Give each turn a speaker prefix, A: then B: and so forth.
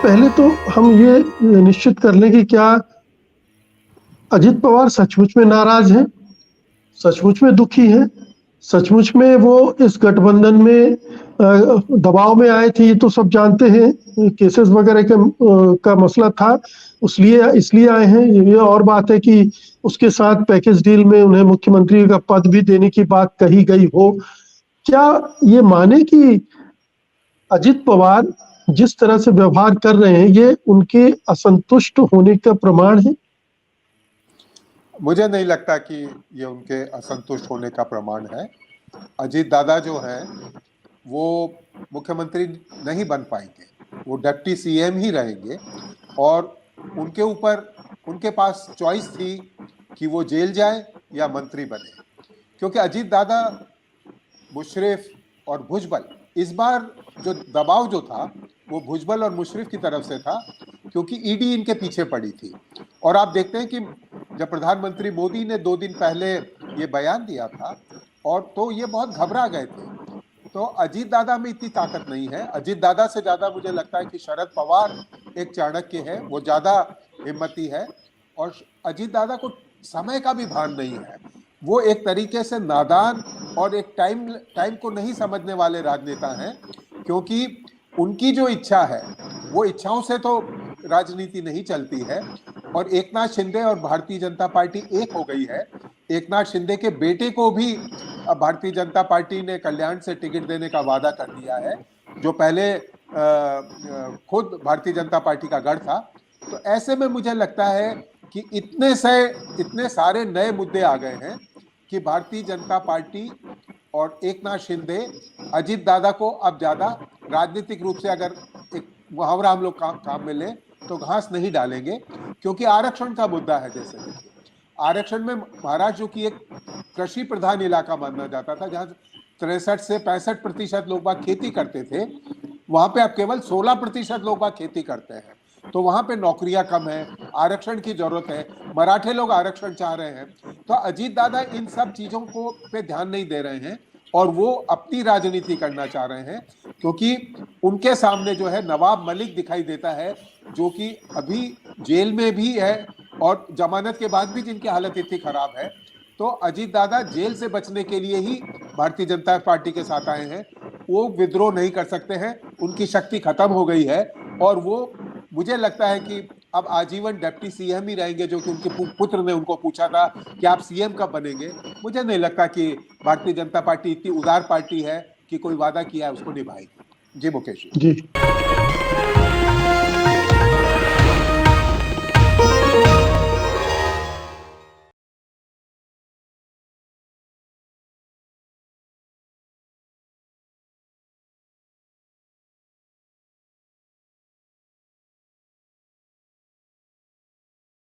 A: पहले तो हम ये निश्चित कर लें कि क्या अजित पवार सचमुच में नाराज हैं, सचमुच में दुखी हैं, सचमुच में वो इस गठबंधन में दबाव में आए थे, ये तो सब जानते हैं। केसेस वगैरह का मसला था, इसलिए इसलिए आए हैं। ये और बात है कि उसके साथ पैकेज डील में उन्हें मुख्यमंत्री का पद भी देने की बात कही गई हो। क्या ये माने कि अजित पवार जिस तरह से व्यवहार कर रहे हैं ये उनके असंतुष्ट होने का प्रमाण है?
B: मुझे नहीं लगता कि ये उनके असंतुष्ट होने का प्रमाण है। अजीत दादा जो हैं वो मुख्यमंत्री नहीं बन पाएंगे, वो डिप्टी सीएम ही रहेंगे। और उनके ऊपर उनके पास चॉइस थी कि वो जेल जाए या मंत्री बने, क्योंकि अजीत दादा, मुशर्रफ और भुजबल, इस बार जो दबाव जो था वो भुजबल और मुशर्रफ की तरफ से था, क्योंकि ईडी इनके पीछे पड़ी थी। और आप देखते हैं कि जब प्रधानमंत्री मोदी ने 2 दिन पहले ये बयान दिया था और तो ये बहुत घबरा गए थे। तो अजीत दादा में इतनी ताकत नहीं है। अजीत दादा से ज्यादा मुझे लगता है कि शरद पवार एक चाणक्य है, वो ज्यादा हिम्मती है। और अजीत दादा को समय का भी भान नहीं है। वो एक तरीके से नादान और एक टाइम को नहीं समझने वाले राजनेता हैं, क्योंकि उनकी जो इच्छा है वो इच्छाओं से तो राजनीति नहीं चलती है। और एकनाथ शिंदे और भारतीय जनता पार्टी एक हो गई है। एकनाथ शिंदे के बेटे को भी अब भारतीय जनता पार्टी ने कल्याण से टिकट देने का वादा कर दिया है, जो पहले खुद भारतीय जनता पार्टी का गढ़ था। तो ऐसे में मुझे लगता है कि इतने सारे नए मुद्दे आ गए हैं कि भारतीय जनता पार्टी और एकनाथ शिंदे अजीत दादा को अब ज्यादा राजनीतिक रूप से, अगर एक मुहावरा हम लोग काम में ले, तो घास नहीं डालेंगे। क्योंकि आरक्षण का मुद्दा है। जैसे आरक्षण में महाराष्ट्र, जो कि एक कृषि प्रधान इलाका माना जाता था, जहां 63 से 65% लोग बाग खेती करते थे, वहां पे अब केवल 16% लोग बाग खेती करते हैं। तो वहां पे नौकरियां कम है, आरक्षण की जरूरत है, मराठे लोग आरक्षण चाह रहे हैं। तो अजीत दादा इन सब चीजों को पे ध्यान नहीं दे रहे हैं और वो अपनी राजनीति करना चाह रहे हैं, क्योंकि उनके सामने जो है नवाब मलिक दिखाई देता है, जो कि अभी जेल में भी है और जमानत के बाद भी जिनकी हालत इतनी खराब है। तो अजीत दादा जेल से बचने के लिए ही भारतीय जनता पार्टी के साथ आए हैं। वो विद्रोह नहीं कर सकते हैं, उनकी शक्ति खत्म हो गई है। और वो, मुझे लगता है कि अब आजीवन डिप्टी सीएम ही रहेंगे, जो कि उनके पुत्र ने उनको पूछा था कि आप सीएम कब बनेंगे। मुझे नहीं लगता कि भारतीय जनता पार्टी इतनी उदार पार्टी है कि कोई वादा किया है उसको निभाएगी। जी मुकेश
A: जी।